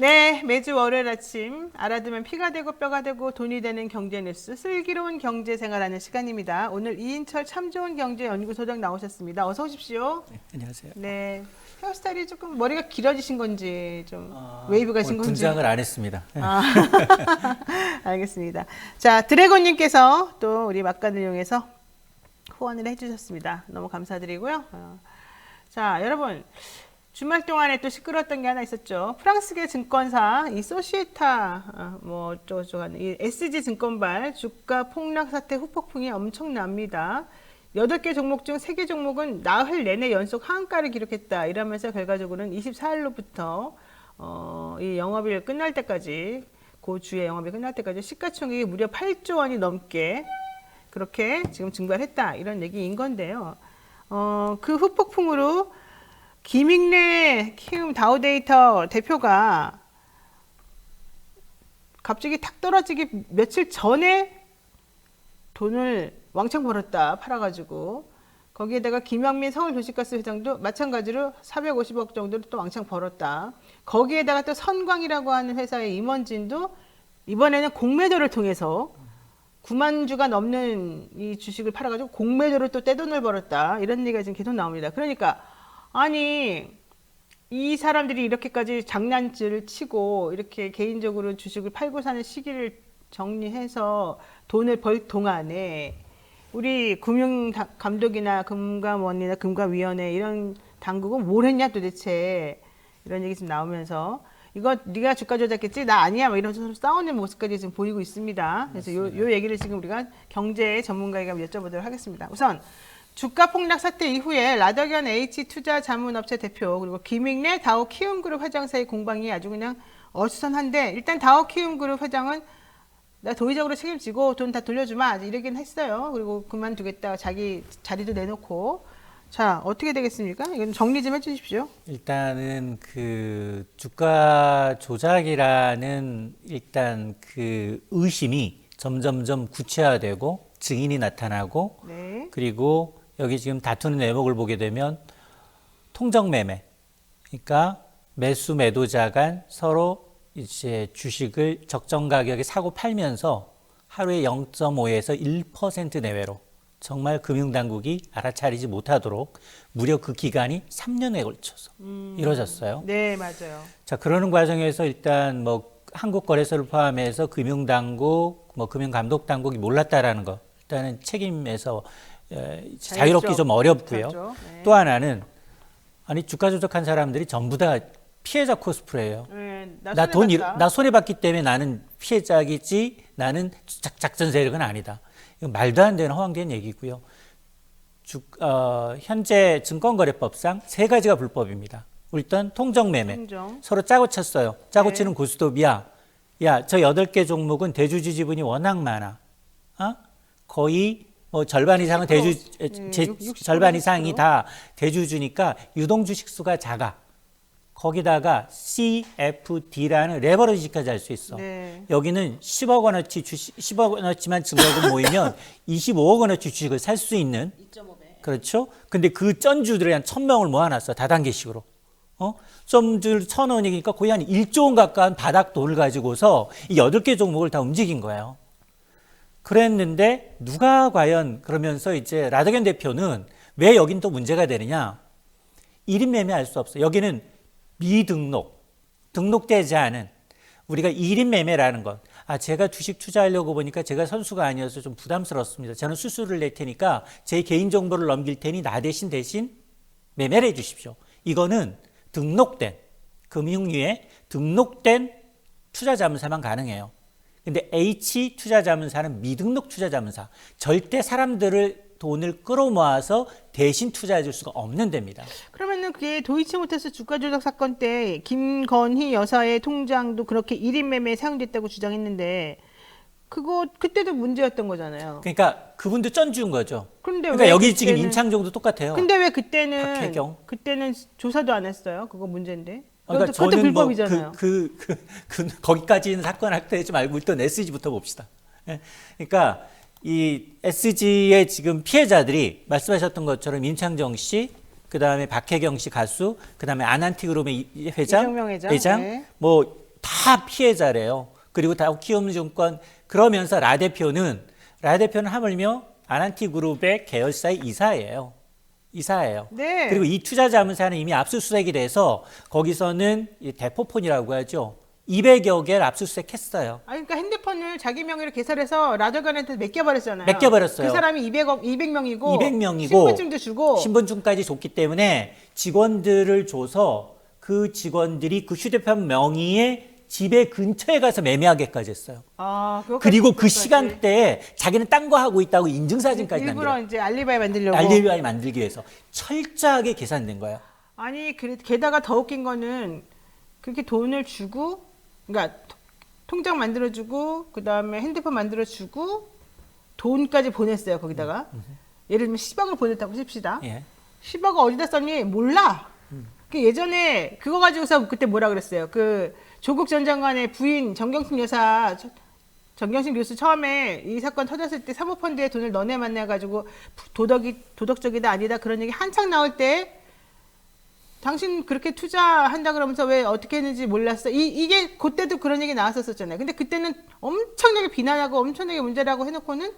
네, 매주 월요일 아침 알아두면 피가 되고 뼈가 되고 돈이 되는 경제 뉴스 슬기로운 경제 생활하는 시간입니다. 오늘 이인철 참 좋은 경제 연구소장 나오셨습니다. 어서 오십시오. 네, 안녕하세요. 네, 헤어스타일이 조금 머리가 길어지신 건지 좀 웨이브 가신 건지. 분장을 안 했습니다. 아, 알겠습니다. 자, 드래곤님께서 또 우리 막간을 이용해서 후원을 해주셨습니다. 너무 감사드리고요. 자, 여러분. 주말 동안에 또 시끄러웠던 게 하나 있었죠. 프랑스계 증권사 이 소시에타 이 SG 증권발 주가 폭락 사태 후폭풍이 엄청납니다. 8개 종목 중 3개 종목은 나흘 내내 연속 하한가를 기록했다. 이러면서 결과적으로는 24일로부터 이 영업일 끝날 때까지 그 주의 영업일 끝날 때까지 시가총액이 무려 8조 원이 넘게 그렇게 지금 증발했다. 이런 얘기인 건데요. 그 후폭풍으로 김익래 키움 다우데이터 대표가 갑자기 탁 떨어지기 며칠 전에 돈을 왕창 벌었다 팔아가지고 거기에다가 김영민 서울도시가스 회장도 마찬가지로 450억 정도를 또 왕창 벌었다. 거기에다가 또 선광이라고 하는 회사의 임원진도 이번에는 공매도를 통해서 9만 주가 넘는 이 주식을 팔아가지고 공매도를 또 떼돈을 벌었다. 이런 얘기가 지금 계속 나옵니다. 그러니까 아니 이 사람들이 이렇게까지 장난질을 치고 이렇게 개인적으로 주식을 팔고 사는 시기를 정리해서 돈을 벌 동안에 우리 금융감독이나 금감원이나 금감위원회 이런 당국은 뭘 했냐 도대체 이런 얘기 지금 나오면서 이거 네가 주가 조작했지 나 아니야 뭐 이런 서로 싸우는 모습까지 지금 보이고 있습니다. 그래서 요 얘기를 지금 우리가 경제 전문가에게 여쭤보도록 하겠습니다. 우선 주가 폭락 사태 이후에 라더견 H투자자문업체 대표 그리고 김익래 다오 키움그룹 회장 사이 공방이 아주 그냥 어수선한데 일단 다오 키움그룹 회장은 나 도의적으로 책임지고 돈 다 돌려주마 이러긴 했어요. 그리고 그만두겠다 자기 자리도 내놓고 자 어떻게 되겠습니까? 이건 정리 좀 해주십시오. 일단은 그 주가 조작이라는 일단 그 의심이 점점점 구체화되고 증인이 나타나고 네. 그리고 여기 지금 다투는 대목을 보게 되면 통정매매, 그러니까 매수 매도자 간 서로 이제 주식을 적정 가격에 사고 팔면서 하루에 0.5에서 1% 내외로 정말 금융당국이 알아차리지 못하도록 무려 그 기간이 3년에 걸쳐서 이루어졌어요. 네, 맞아요. 자, 그러는 과정에서 일단 뭐 한국거래소를 포함해서 금융당국, 뭐 금융감독당국이 몰랐다라는 거 일단은 책임에서 자유롭기 좀 어렵고요. 네. 또 하나는 아니 주가 조작한 사람들이 전부 다 피해자 코스프레예요. 네, 나 손해봤기 때문에 나는 피해자겠지 나는 작전 세력은 아니다. 이건 말도 안 되는 허황된 얘기고요. 현재 증권거래법상 3가지가 불법입니다. 일단 통정매매. 서로 짜고 쳤어요. 짜고 치는 고스톱이야. 야, 저 8개 종목은 대주주 지분이 워낙 많아. 거의 뭐 절반 이상은 절반 이상이 다 대주주니까 유동주식 수가 작아. 거기다가 CFD라는 레버리지까지 할 수 있어. 네. 여기는 10억 원어치 10억 원어치만 증거금 모이면 25억 원어치 주식을 살 수 있는 2.5배. 그렇죠? 근데 그 쩐주들이 한 1000명을 모아놨어. 다단계식으로. 쩐주들 1000원이니까 거의 한 1조 원 가까운 바닥 돈을 가지고서 이 8개 종목을 다 움직인 거예요. 그랬는데 누가 과연 그러면서 이제 라더견 대표는 왜 여긴 또 문제가 되느냐? 1인 매매할 수 없어. 여기는 미등록, 등록되지 않은 우리가 1인 매매라는 것. 제가 주식 투자하려고 보니까 제가 선수가 아니어서 좀 부담스럽습니다. 저는 수수료를 낼 테니까 제 개인정보를 넘길 테니 나 대신 매매를 해 주십시오. 이거는 등록된, 금융위에 등록된 투자자문사만 가능해요. 근데 H투자자문사는 미등록 투자자문사. 절대 사람들을 돈을 끌어모아서 대신 투자해 줄 수가 없는 데입니다. 그러면은 그게 도이치모터스 주가 조작 사건 때 김건희 여사의 통장도 그렇게 1인 매매에 사용됐다고 주장했는데 그때도 문제였던 거잖아요. 그러니까 그분도 쩐주인 거죠. 그런데 그러니까 여기 지금 임창정도 똑같아요. 근데 왜 그때는 박혜경. 조사도 안 했어요? 그거 문제인데. 그러니까 그것도 저는 불법이잖아요. 거기까지는 사건 확대하지 말고 일단 SG부터 봅시다. 그러니까 이 SG의 지금 피해자들이 말씀하셨던 것처럼 임창정 씨, 그 다음에 박혜경 씨 가수, 그 다음에 아난티그룹의 회장, 이정명 회장, 네. 뭐 다 피해자래요. 그리고 다우키움증권 그러면서 라 대표는 하물며 아난티그룹의 계열사의 이사예요. 네. 그리고 이 투자자문사는 이미 압수수색이 돼서 거기서는 이 대포폰이라고 하죠. 200여 개를 압수수색했어요. 그러니까 핸드폰을 자기 명의로 개설해서 라더간한테 맡겨버렸잖아요. 맡겨버렸어요. 그 사람이 200명이고 200명이고 신분증도 주고 신분증까지 줬기 때문에 직원들을 줘서 그 직원들이 그 휴대폰 명의의 집에 근처에 가서 매매하게까지 했어요. 그리고 그 시간대에 자기는 딴 거 하고 있다고 인증사진까지 일부러 남겨요. 이제 알리바이 만들려고. 알리바이 만들기 위해서 철저하게 계산된 거예요. 아니 게다가 더 웃긴 거는 그렇게 돈을 주고, 그러니까 통장 만들어주고 그 다음에 핸드폰 만들어주고 돈까지 보냈어요 거기다가. 예를 들면 10억을 보냈다고 칩시다. 예. 10억을 어디다 썼니? 몰라. 그 예전에 그거 가지고서 그때 뭐라 그랬어요. 그 조국 전 장관의 부인 정경심 여사, 정경심 교수 처음에 이 사건 터졌을 때 사모펀드에 돈을 너네 만나가지고 도덕적이다 아니다 그런 얘기 한창 나올 때 당신 그렇게 투자한다 그러면서 왜 어떻게 했는지 몰랐어. 이게 그때도 그런 얘기 나왔었잖아요. 근데 그때는 엄청나게 비난하고 엄청나게 문제라고 해놓고는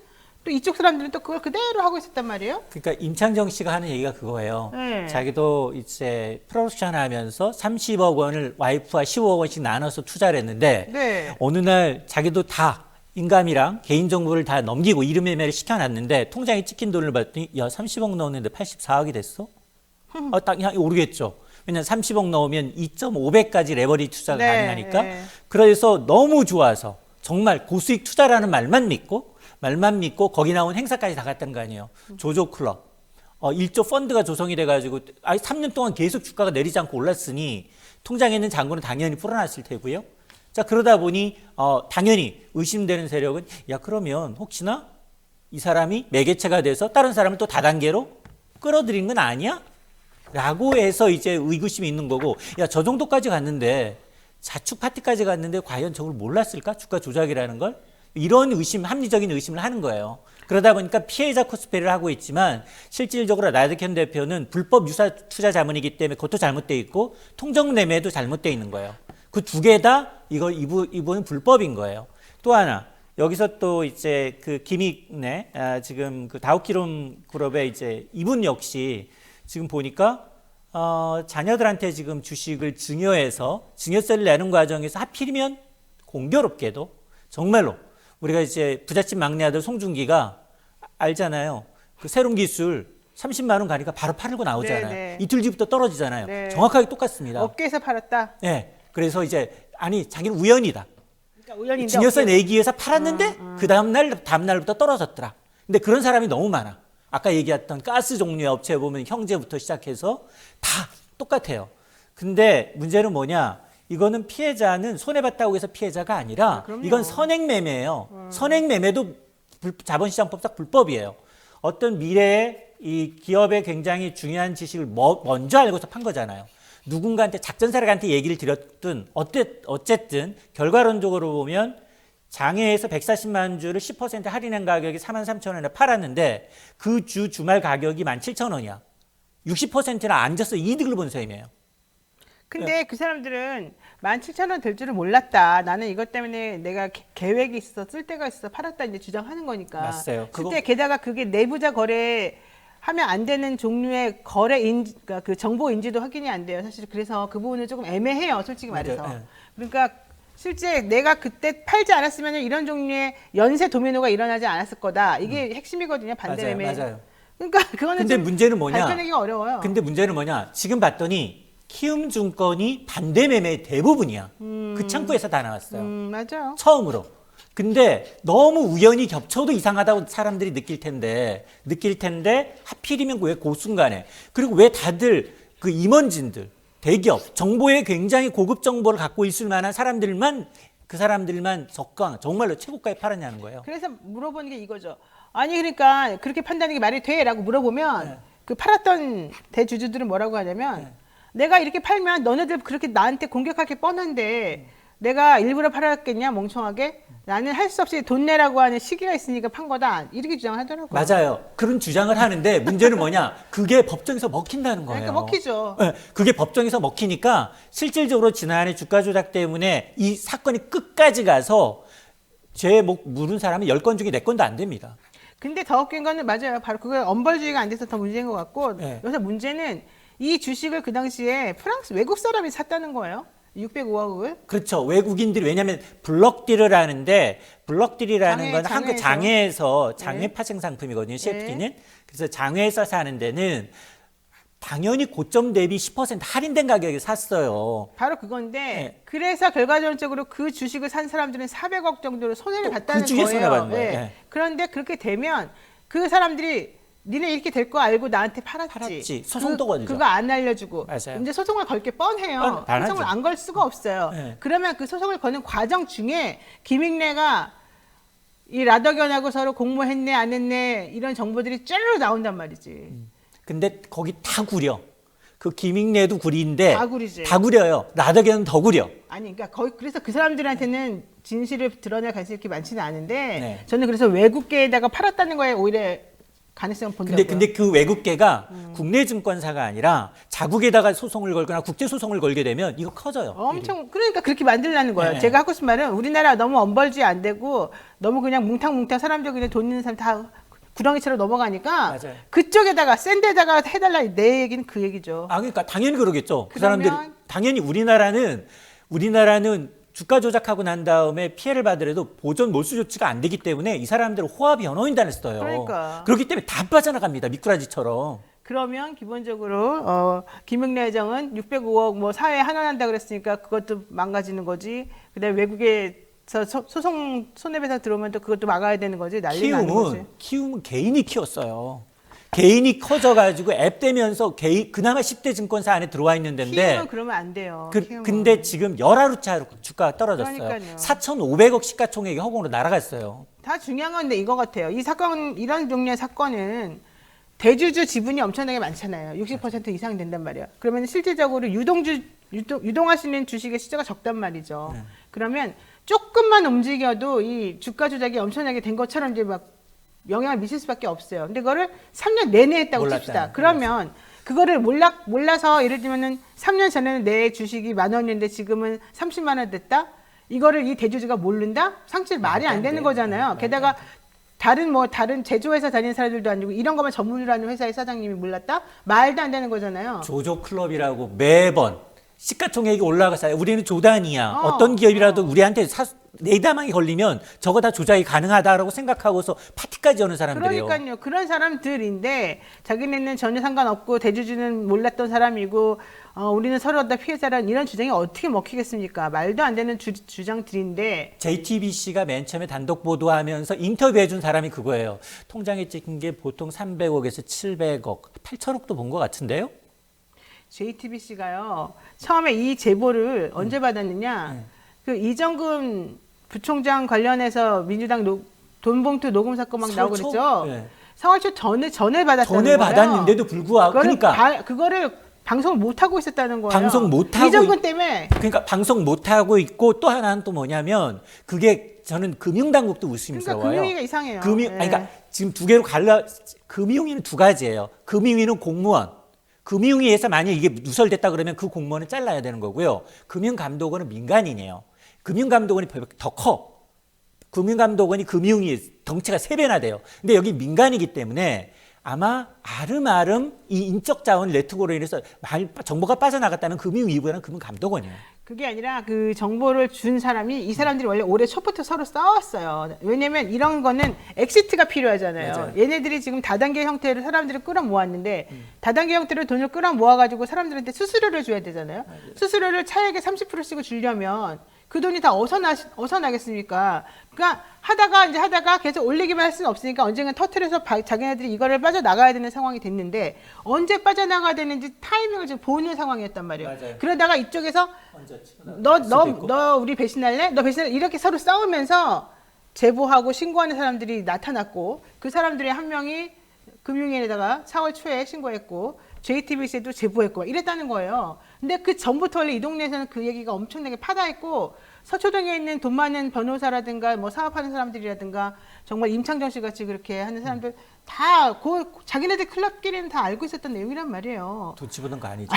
또 이쪽 사람들은 또 그걸 그대로 하고 있었단 말이에요. 그러니까 임창정 씨가 하는 얘기가 그거예요. 네. 자기도 이제 프로덕션 하면서 30억 원을 와이프와 15억 원씩 나눠서 투자를 했는데 네. 어느 날 자기도 다 인감이랑 개인정보를 다 넘기고 이름 매매를 시켜놨는데 통장에 찍힌 돈을 봤더니 야 30억 넣었는데 84억이 됐어? 딱 오르겠죠. 왜냐면 30억 넣으면 2.5배까지 레버리지 투자가 네, 가능하니까. 네. 그래서 너무 좋아서 정말 고수익 투자라는 말만 믿고 거기 나온 행사까지 다 갔다는 거 아니에요. 조조클럽. 1조 펀드가 조성이 돼가지고 3년 동안 계속 주가가 내리지 않고 올랐으니 통장에 있는 잔고는 당연히 풀어놨을 테고요. 자 그러다 보니 당연히 의심되는 세력은 야 그러면 혹시나 이 사람이 매개체가 돼서 다른 사람을 또 다단계로 끌어들인 건 아니야? 라고 해서 이제 의구심이 있는 거고 야 저 정도까지 갔는데 자축 파티까지 갔는데 과연 저걸 몰랐을까? 주가 조작이라는 걸? 이런 의심, 합리적인 의심을 하는 거예요. 그러다 보니까 피해자 코스프레를 하고 있지만 실질적으로 나대현 대표는 불법 유사 투자 자문이기 때문에 그것도 잘못되어 있고 통정 매매도 잘못되어 있는 거예요. 그 두 개 다 이분은 불법인 거예요. 또 하나 여기서 또 이제 그 김익래 지금 그 다우키움 그룹의 이제 이분 역시 지금 보니까 자녀들한테 지금 주식을 증여해서 증여세를 내는 과정에서 하필이면 공교롭게도 정말로 우리가 이제 부잣집 막내 아들 송중기가 알잖아요. 그 새로운 기술 30만 원 가니까 바로 팔고 나오잖아요. 네. 이틀 뒤부터 떨어지잖아요. 네. 정확하게 똑같습니다. 업계에서 팔았다. 네. 그래서 이제 자기는 우연이다. 그러니까 우연인데 증여세 업계- 내기 위해서 팔았는데 그 다음 날부터 떨어졌더라. 근데 그런 사람이 너무 많아. 아까 얘기했던 가스 종류의 업체에 보면 형제부터 시작해서 다 똑같아요. 근데 문제는 뭐냐? 이거는 피해자는 손해봤다고 해서 피해자가 아니라 그럼요. 이건 선행매매예요. 선행매매도 자본시장법상 불법이에요. 어떤 미래에 이 기업의 굉장히 중요한 지식을 먼저 알고서 판 거잖아요. 누군가한테 작전사람한테 얘기를 드렸든 어쨌든 결과론적으로 보면 장외에서 140만 주를 10% 할인한 가격이 43,000원에 팔았는데 그 주 주말 가격이 17,000원이야. 60%나 앉아서 이득을 본 셈이에요. 근데 그 사람들은 17,000원 될 줄을 몰랐다. 나는 이것 때문에 내가 계획이 있어, 쓸 데가 있어, 팔았다 이제 주장하는 거니까. 맞아요. 그때 게다가 그게 내부자 거래 하면 안 되는 종류의 거래 그러니까 그 정보 인지도 확인이 안 돼요. 사실 그래서 그 부분은 조금 애매해요. 솔직히 말해서. 맞아요. 네. 그러니까 실제 내가 그때 팔지 않았으면 이런 종류의 연쇄 도미노가 일어나지 않았을 거다. 이게 핵심이거든요. 반대 맞아요. 매매. 맞아요. 그러니까 그거는 근데 좀 문제는 뭐냐? 밝혀내기가 어려워요. 근데 문제는 뭐냐? 지금 봤더니 키움증권이 반대 매매의 대부분이야. 그 창구에서 다 나왔어요. 맞아요. 처음으로. 근데 너무 우연히 겹쳐도 이상하다고 사람들이 느낄 텐데 하필이면 왜 그 순간에 그리고 왜 다들 그 임원진들 대기업 정보에 굉장히 고급 정보를 갖고 있을 만한 사람들만 적강 정말로 최고가에 팔았냐는 거예요. 그래서 물어보는 게 이거죠. 아니 그러니까 그렇게 판단하는 게 말이 돼? 라고 물어보면 네. 그 팔았던 대주주들은 뭐라고 하냐면 내가 이렇게 팔면 너네들 그렇게 나한테 공격할 게 뻔한데 내가 일부러 팔았겠냐 멍청하게? 나는 할 수 없이 돈 내라고 하는 시기가 있으니까 판 거다. 이렇게 주장하더라고요. 맞아요. 그런 주장을 하는데 문제는 뭐냐? 그게 법정에서 먹힌다는 거예요. 그러니까 먹히죠. 네, 그게 법정에서 먹히니까 실질적으로 지난해 주가 조작 때문에 이 사건이 끝까지 가서 죄 물은 사람이 10건 중에 4건도 안 됩니다. 근데 더 웃긴 거는 맞아요. 바로 그거 엄벌주의가 안 돼서 더 문제인 것 같고 네. 여기서 문제는 이 주식을 그 당시에 프랑스 외국 사람이 샀다는 거예요. 605억을. 그렇죠. 외국인들이 왜냐하면 블럭딜을 하는데 블럭딜이라는 건 한국 장외에서 장외 파생 상품이거든요. CFD는. 그래서 장외에서 사는 데는 당연히 고점 대비 10% 할인된 가격에 샀어요. 바로 그건데 네. 그래서 결과적으로 그 주식을 산 사람들은 400억 정도로 손해를 봤다는 그 중에 거예요. 손해받는 거예요. 네. 네. 그런데 그렇게 되면 그 사람들이 니네 이렇게 될 거 알고 나한테 팔았지. 소송도 걸리죠. 그거 안 알려주고. 맞아요. 이제 소송을 걸 게 뻔해요. 뻔하죠. 소송을 안 걸 수가 없어요. 네. 그러면 그 소송을 거는 과정 중에 김익래가 이 라더견하고 서로 공모했네 안 했네 이런 정보들이 쫙 나온단 말이지. 근데 거기 다 구려. 그 김익래도 구리인데 다 구리지. 다 구려요. 라더견은 더 구려. 아니, 그러니까 거의 그래서 그 사람들한테는 진실을 드러낼 가능성이 그렇게 많지는 않은데 네. 저는 그래서 외국계에다가 팔았다는 거에 오히려 가능성을 본다고요. 근데 그 외국계가 국내 증권사가 아니라 자국에다가 소송을 걸거나 국제 소송을 걸게 되면 이거 커져요. 엄청 그러니까 그렇게 만들라는 거예요. 네. 제가 하고 싶은 말은 우리나라 너무 엄벌주의 안 되고 너무 그냥 뭉탕뭉탕 사람들 그냥 돈 있는 사람 다 구덩이처럼 넘어가니까 맞아요. 그쪽에다가 센 데다가 해달라 내 얘기는 그 얘기죠. 아 그러니까 당연히 그러겠죠. 그 그러면- 사람들 당연히 우리나라는 주가 조작하고 난 다음에 피해를 받으려도 보전 몰수 조치가 안 되기 때문에 이 사람들은 호화 변호인단을 써요. 그러니까. 그렇기 때문에 다 빠져나갑니다. 미꾸라지처럼. 그러면 기본적으로 김익래 회장은 605억 뭐 사회에 환원한다 그랬으니까 그것도 망가지는 거지. 그다음에 외국에서 소송 손해배상 들어오면 또 그것도 막아야 되는 거지. 난리 나는 거지. 키움은 개인이 키웠어요. 개인이 커져가지고 앱 되면서 그나마 10대 증권사 안에 들어와 있는 데인데 키움은 그러면 안 돼요. 키움은. 근데 지금 열하루차로 주가가 떨어졌어요. 그러니까요. 4,500억 시가총액이 허공으로 날아갔어요. 다 중요한 건 근데 이거 같아요. 이 사건 이런 종류의 사건은 대주주 지분이 엄청나게 많잖아요. 60% 이상 된단 말이에요. 그러면 실질적으로 유동하시는 주식의 숫자가 적단 말이죠. 네. 그러면 조금만 움직여도 이 주가 조작이 엄청나게 된 것처럼 이제 막 영향을 미칠 수밖에 없어요. 근데 그거를 3년 내내 했다고 몰랐다. 칩시다. 그러면 그거를 몰라서 예를 들면은 3년 전에는 내 주식이 10,000원인데 지금은 30만 원 됐다. 이거를 이 대주주가 모른다? 상실 말이 안 되는 거잖아요. 게다가 다른 제조회사 다니는 사람들도 아니고 이런 것만 전문으로 하는 회사의 사장님이 몰랐다? 말도 안 되는 거잖아요. 조조 클럽이라고 매번 시가총액이 올라가서 우리는 조단이야. 어떤 기업이라도 우리한테 내다망이 걸리면 저거 다 조작이 가능하다라고 생각하고서 파티까지 여는 사람들이에요. 그러니까요. 그런 사람들인데 자기네는 전혀 상관없고 대주주는 몰랐던 사람이고 우리는 서로 다 피해자라는 이런 주장이 어떻게 먹히겠습니까? 말도 안 되는 주장들인데 JTBC가 맨 처음에 단독 보도하면서 인터뷰해준 사람이 그거예요. 통장에 찍힌 게 보통 300억에서 700억, 8천억도 본 것 같은데요? JTBC가요. 처음에 이 제보를 언제 받았느냐? 그 이정근 부총장 관련해서 민주당 돈 봉투 녹음 사건 막 나오고 서초? 그랬죠. 네. 4월 초 전에 받았다는 전에 거예요. 받았는데도 불구하고 그거를 방송을 못 하고 있었다는 거예요. 방송 못 하고 이정근 때문에. 그러니까 방송 못 하고 있고 또 하나는 또 뭐냐면 그게 저는 금융당국도 그러니까 의심스러워요. 금융위가 이상해요. 그러니까 지금 두 개로 금융위는 두 가지예요. 금융위는 공무원. 금융위에서 만약 이게 누설됐다 그러면 그 공무원은 잘라야 되는 거고요. 금융감독원은 민간인이에요. 금융감독원이 더 커. 금융감독원이 금융위 덩치가 3배나 돼요. 근데 여기 민간이기 때문에 아마 아름아름 이 인적 자원 네트워크로 인해서 정보가 빠져나갔다는 금융위보다는 금융감독원이에요. 그게 아니라 그 정보를 준 사람이 이 사람들이 원래 올해 초부터 서로 싸웠어요. 왜냐면 이런 거는 엑시트가 필요하잖아요. 맞아요. 얘네들이 지금 다단계 형태로 사람들을 끌어모았는데 다단계 형태로 돈을 끌어모아가지고 사람들한테 수수료를 줘야 되잖아요. 수수료를 차액의 30%씩을 주려면 그 돈이 다 어디서 나겠습니까? 그러니까 하다가 계속 올리기만 할 수는 없으니까 언젠가 터트려서 자기네들이 이거를 빠져나가야 되는 상황이 됐는데 언제 빠져나가야 되는지 타이밍을 지금 보는 상황이었단 말이에요. 맞아요. 그러다가 이쪽에서 너 우리 배신할래? 너 배신할래? 이렇게 서로 싸우면서 제보하고 신고하는 사람들이 나타났고 그 사람들의 한 명이 금융위에다가 4월 초에 신고했고 JTBC에도 제보했고 이랬다는 거예요. 근데 그 전부터 원래 이 동네에서는 그 얘기가 엄청나게 파다했고 서초동에 있는 돈 많은 변호사라든가 뭐 사업하는 사람들이라든가 정말 임창정 씨 같이 그렇게 하는 사람들 다 자기네들 클럽끼리는 다 알고 있었던 내용이란 말이에요. 돈 집어넣은 거 아니죠?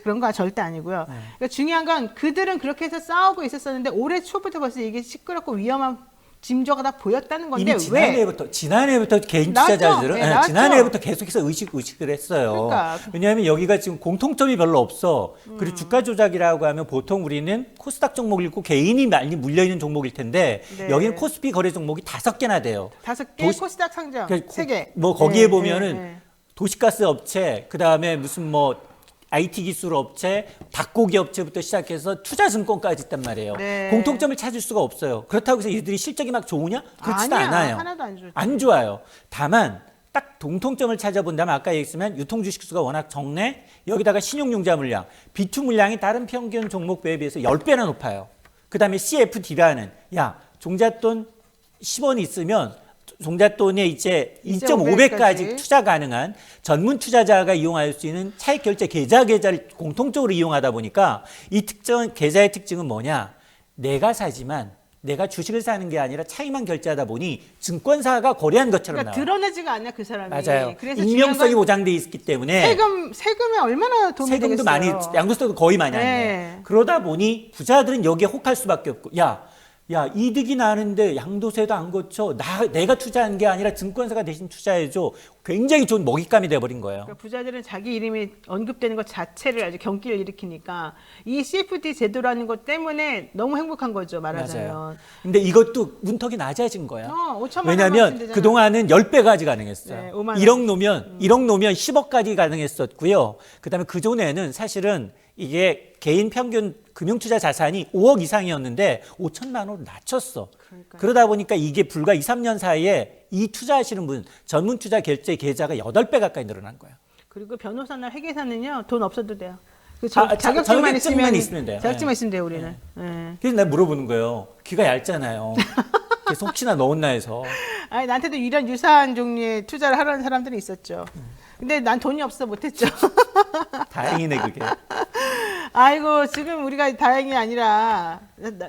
그런 거 절대 아니고요. 그러니까 중요한 건 그들은 그렇게 해서 싸우고 있었었는데 올해 초부터 벌써 이게 시끄럽고 위험한 징조가 다 보였다는 건데 이미 왜? 지난해부터 개인 나왔죠? 투자자들은 네, 나왔죠. 지난해부터 계속해서 의식을 했어요. 그러니까. 왜냐하면 여기가 지금 공통점이 별로 없어. 그리고 주가 조작이라고 하면 보통 우리는 코스닥 종목을 읽고 개인이 많이 물려 있는 종목일 텐데 네. 여기는 코스피 거래 종목이 5개나 돼요. 5개 코스닥 상장 그러니까 3개. 뭐 거기에 보면은 도시가스 업체, 그 다음에 무슨 뭐 IT 기술 업체, 닭고기 업체부터 시작해서 투자증권까지 있단 말이에요. 네. 공통점을 찾을 수가 없어요. 그렇다고 해서 이들이 실적이 막 좋으냐? 그렇지도 아니야, 않아요. 하나도 안 좋죠. 안 좋아요. 다만 딱 공통점을 찾아본다면 아까 얘기했지만 유통주식수가 워낙 적네. 여기다가 신용융자 물량, 비투 물량이 다른 평균 종목배에 비해서 10배나 높아요. 그 다음에 CFD라는 종잣돈 10원 있으면 종잣돈에 이제 2.5배까지 투자 가능한 전문 투자자가 이용할 수 있는 차익 결제 계좌를 공통적으로 이용하다 보니까 이 계좌의 특징은 뭐냐? 내가 사지만 내가 주식을 사는 게 아니라 차익만 결제하다 보니 증권사가 거래한 것처럼 그러니까 나와요. 드러내지가 않냐 그 사람이. 맞아요. 그래서 익명성이 보장돼 있기 때문에 세금에 얼마나 도움이 세금도 되겠어요. 많이, 양도세도 거의 많이 안 네. 내요. 그러다 보니 부자들은 여기에 혹할 수밖에 없고, 이득이 나는데 양도세도 안 거쳐. 내가 투자한 게 아니라 증권사가 대신 투자해줘. 굉장히 좋은 먹잇감이 돼버린 거예요. 그러니까 부자들은 자기 이름이 언급되는 것 자체를 아주 경기를 일으키니까 이 CFD 제도라는 것 때문에 너무 행복한 거죠, 말하자면. 맞아요. 근데 이것도 문턱이 낮아진 거야. 5천만 왜냐하면 그동안은 10배까지 가능했어요. 네, 5만 원. 1억 놓으면 10억까지 가능했었고요. 그다음에 그전에는 사실은 이게 개인 평균 금융투자 자산이 5억 이상이었는데 5천만 원으로 낮췄어. 그러니까요. 그러다 보니까 이게 불과 2, 3년 사이에 이 투자하시는 분 전문 투자 결제 계좌가 8배 가까이 늘어난 거예요. 그리고 변호사나 회계사는요, 돈 없어도 돼요. 그 자격증만 자격증만 있으면 돼요. 자격증만 네. 있으면 돼요, 우리는. 네. 그래서 내가 물어보는 거예요. 귀가 얇잖아요. 그래서 혹시나 넣었나 해서. 아니, 나한테도 이런 유사한 종류의 투자를 하라는 사람들이 있었죠. 근데 난 돈이 없어 못했죠. 다행이네 그게. 아이고, 지금 우리가 다행이 아니라,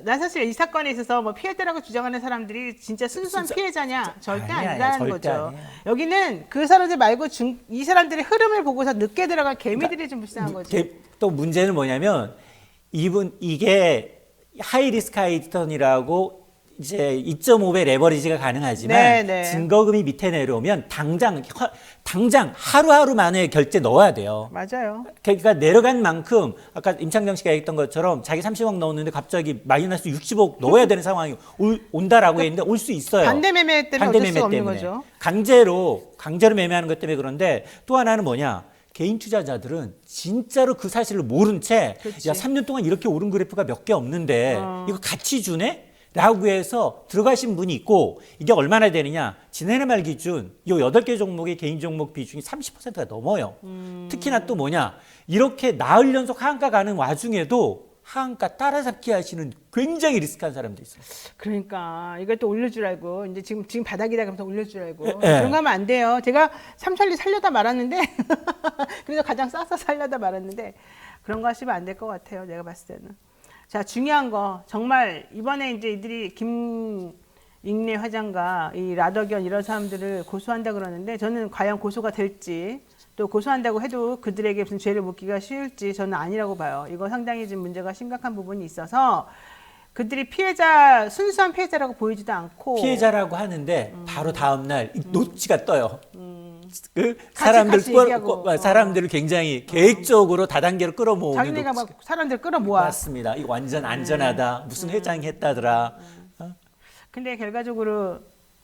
난 사실 이 사건에 있어서 뭐 피해자라고 주장하는 사람들이 진짜 순수한 피해자냐? 절대 아니에요. 아니라는 절대 거죠. 아니에요. 여기는 그 사람들 말고 이 사람들의 흐름을 보고서 늦게 들어간 개미들이 좀 불쌍한 거죠. 또 문제는 뭐냐면 이게 하이 리스크 하이 리턴이라고 이제 2.5배 레버리지가 가능하지만 네, 네. 증거금이 밑에 내려오면 당장 하루하루 만에 결제 넣어야 돼요. 맞아요. 그러니까 내려간 만큼 아까 임창정 씨가 얘기했던 것처럼 자기 30억 넣었는데 갑자기 마이너스 60억 넣어야 되는 상황이 온다라고 했는데 올 수 있어요. 반대 매매 때문에 어쩔 수가 없는 거죠. 강제로 매매하는 것 때문에 그런데 또 하나는 뭐냐? 개인 투자자들은 진짜로 그 사실을 모른 채 그치. 3년 동안 이렇게 오른 그래프가 몇 개 없는데 이거 같이 주네? 라고 해서 들어가신 분이 있고 이게 얼마나 되느냐. 지난해 말 기준 이 8개 종목의 개인 종목 비중이 30%가 넘어요. 특히나 또 뭐냐. 이렇게 나흘 연속 하한가 가는 와중에도 하한가 따라잡기 하시는 굉장히 리스크한 사람도 있어요. 그러니까 이걸 또 올릴 줄 알고 이제 지금 바닥이다 그러면서 올릴 줄 알고 예. 그런 거 하면 안 돼요. 제가 삼천리 살려다 말았는데 그래서 가장 싸서 살려다 말았는데 그런 거 하시면 안 될 것 같아요. 내가 봤을 때는. 자, 중요한 거 정말 이번에 이제 이들이 김익래 회장과 이 라더견 이런 사람들을 고소한다 그러는데 저는 과연 고소가 될지 또 고소한다고 해도 그들에게 무슨 죄를 묻기가 쉬울지 저는 아니라고 봐요. 이거 상당히 지금 문제가 심각한 부분이 있어서 그들이 순수한 피해자라고 보이지도 않고 피해자라고 하는데 바로 다음 날 노치가 떠요. 그 같이 얘기하고. 사람들을 굉장히 계획적으로 다단계로 끌어모으는 자기네가 막 사람들 끌어모아. 맞습니다. 이거 완전 안전하다. 무슨 회장이 했다더라. 근데 결과적으로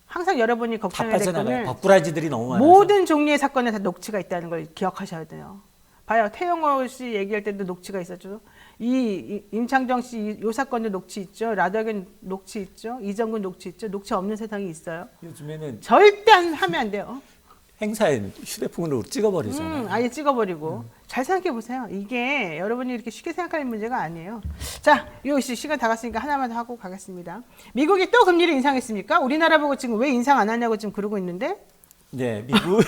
항상 여러분이 다 걱정해야 될 빠져나가요. 거는 버꾸라지들이 너무 많아서. 모든 종류의 사건에 다 녹취가 있다는 걸 기억하셔야 돼요. 봐요. 태영호 씨 얘기할 때도 녹취가 있었죠. 임창정 씨 요 사건도 녹취 있죠. 라더견 녹취 있죠. 이정근 녹취 있죠. 녹취 없는 세상이 있어요. 요즘에는 절대 하면 안 돼요. 행사에 휴대폰으로 찍어버리잖아요. 아예 찍어버리고. 잘 생각해 보세요. 이게 여러분이 이렇게 쉽게 생각할 문제가 아니에요. 자, 요 시간 다 갔으니까 하나만 더 하고 가겠습니다. 미국이 또 금리를 인상했습니까? 우리나라 보고 지금 왜 인상 안 하냐고 지금 그러고 있는데? 네, 미국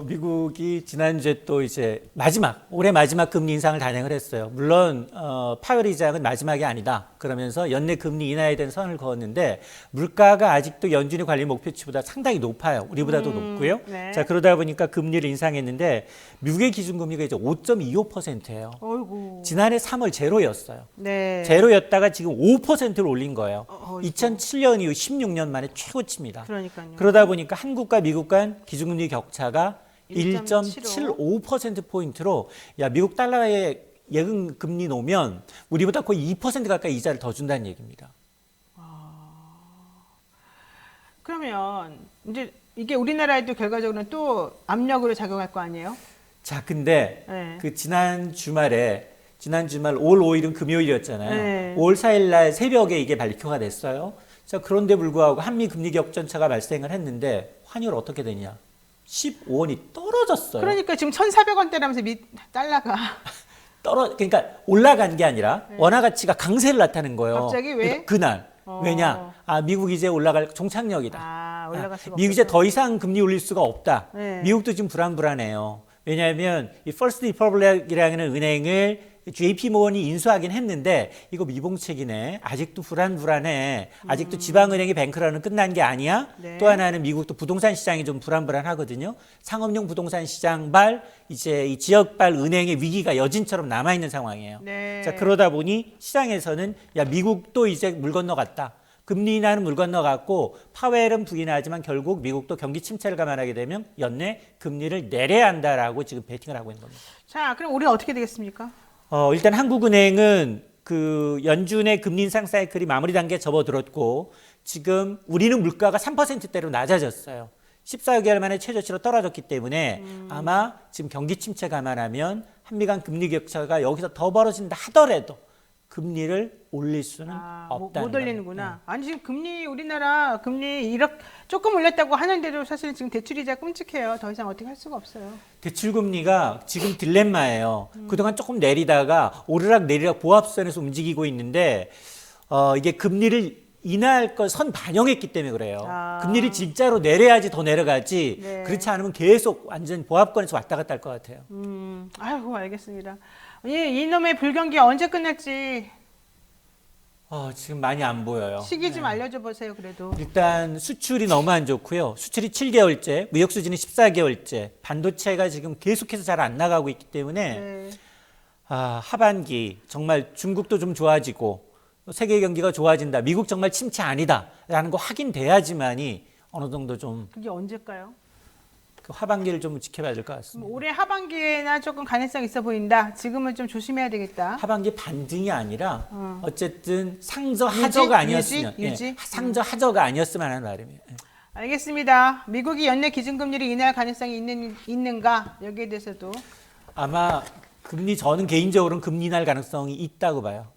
미국이 지난주에 또 이제 올해 마지막 금리 인상을 단행을 했어요. 물론 파웰 의장은 마지막이 아니다. 그러면서 연내 금리 인하에 대한 선을 그었는데 물가가 아직도 연준의 관리 목표치보다 상당히 높아요. 우리보다도 높고요. 네. 자, 그러다 보니까 금리를 인상했는데 미국의 기준금리가 이제 5.25%예요. 어이구. 지난해 3월 제로였어요. 네. 제로였다가 지금 5%를 올린 거예요. 어이구. 2007년 이후 16년 만에 최고치입니다. 그러니까요. 그러다 보니까 한국과 미국 간 기준금리 격차가 1.75%. 1.75%포인트로 야, 미국 달러의 예금 금리 놓으면 우리보다 거의 2% 가까이 이자를 더 준다는 얘기입니다. 그러면 이제 이게 우리나라에도 결과적으로는 또 압력으로 작용할 거 아니에요? 자, 근데 네. 그 지난 주말 5월 5일은 금요일이었잖아요. 네. 5월 4일 날 새벽에 이게 발표가 됐어요. 자, 그런데 불구하고 한미 금리 격전차가 발생을 했는데 환율 어떻게 되냐? 15원이 떨어졌어요. 그러니까 지금 1,400원대라면서 달러가 그러니까 올라간 게 아니라 원화 가치가 강세를 나타낸 거예요. 갑자기 왜? 그러니까 그날. 왜냐? 미국 이제 올라갈 종착역이다. 올라갈 수가 미국 이제 없겠다. 더 이상 금리 올릴 수가 없다. 네. 미국도 지금 불안해요. 왜냐하면 이 퍼스트 리퍼블릭이라는 은행을 JP 모건이 인수하긴 했는데 이거 미봉책이네. 아직도 불안해. 아직도 지방은행의 뱅크런은 끝난 게 아니야. 네. 또 하나는 미국도 부동산 시장이 좀 불안하거든요. 상업용 부동산 시장발 이제 이 지역발 은행의 위기가 여진처럼 남아 있는 상황이에요. 네. 자, 그러다 보니 시장에서는 야, 미국도 이제 물 건너갔다. 금리 인하는 물 건너갔고 파웰은 부인하지만 결국 미국도 경기 침체를 감안하게 되면 연내 금리를 내려야 한다라고 지금 베팅을 하고 있는 겁니다. 자, 그럼 우리는 어떻게 되겠습니까? 일단 한국은행은 그 연준의 금리 인상 사이클이 마무리 단계에 접어들었고 지금 우리는 물가가 3%대로 낮아졌어요. 14개월 만에 최저치로 떨어졌기 때문에 아마 지금 경기 침체 감안하면 한미 간 금리 격차가 여기서 더 벌어진다 하더라도 금리를 올릴 수는 없다는 못 올리는구나. 아니 지금 우리나라 금리 이렇게 조금 올렸다고 하는데도 사실 지금 대출이자 끔찍해요. 더 이상 어떻게 할 수가 없어요. 대출 금리가 지금 딜레마예요. 그동안 조금 내리다가 오르락내리락 보합선에서 움직이고 있는데 이게 금리를 인하할 걸 선 반영했기 때문에 그래요. 금리를 진짜로 내려야지 더 내려가지. 네. 그렇지 않으면 계속 완전 보합권에서 왔다 갔다 할 것 같아요. 아이고 알겠습니다. 이놈의 불경기 언제 끝날지 지금 많이 안 보여요. 시기 좀 알려줘 보세요. 그래도 일단 수출이 너무 안 좋고요. 수출이 7개월째, 무역 수지는 14개월째, 반도체가 지금 계속해서 잘 안 나가고 있기 때문에 네. 하반기 정말 중국도 좀 좋아지고 세계 경기가 좋아진다. 미국 정말 침체 아니다라는 거 확인돼야지만이 어느 정도 좀 그게 언제일까요? 그 하반기를 좀 지켜봐야 될 것 같습니다. 올해 하반기에나 조금 가능성 있어 보인다. 지금은 좀 조심해야 되겠다. 하반기 반등이 아니라 어쨌든 상저 하저가 아니었으면 유지? 상저 하저가 아니었으면 하는 바람이에요. 알겠습니다. 미국이 연내 기준금리를 인하할 가능성이 있는가? 여기에 대해서도 아마 저는 개인적으로는 금리 인하할 가능성이 있다고 봐요.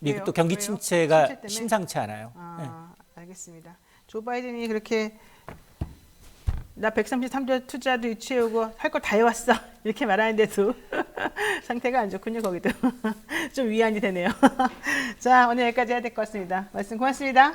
미국도 경기 왜요? 침체가 침체 때문에? 심상치 않아요. 알겠습니다. 조 바이든이 그렇게 나 133조 투자도 유치해오고 할 거 다 해왔어 이렇게 말하는데도 상태가 안 좋군요. 거기도 좀 위안이 되네요. 자, 오늘 여기까지 해야 될 것 같습니다. 말씀 고맙습니다.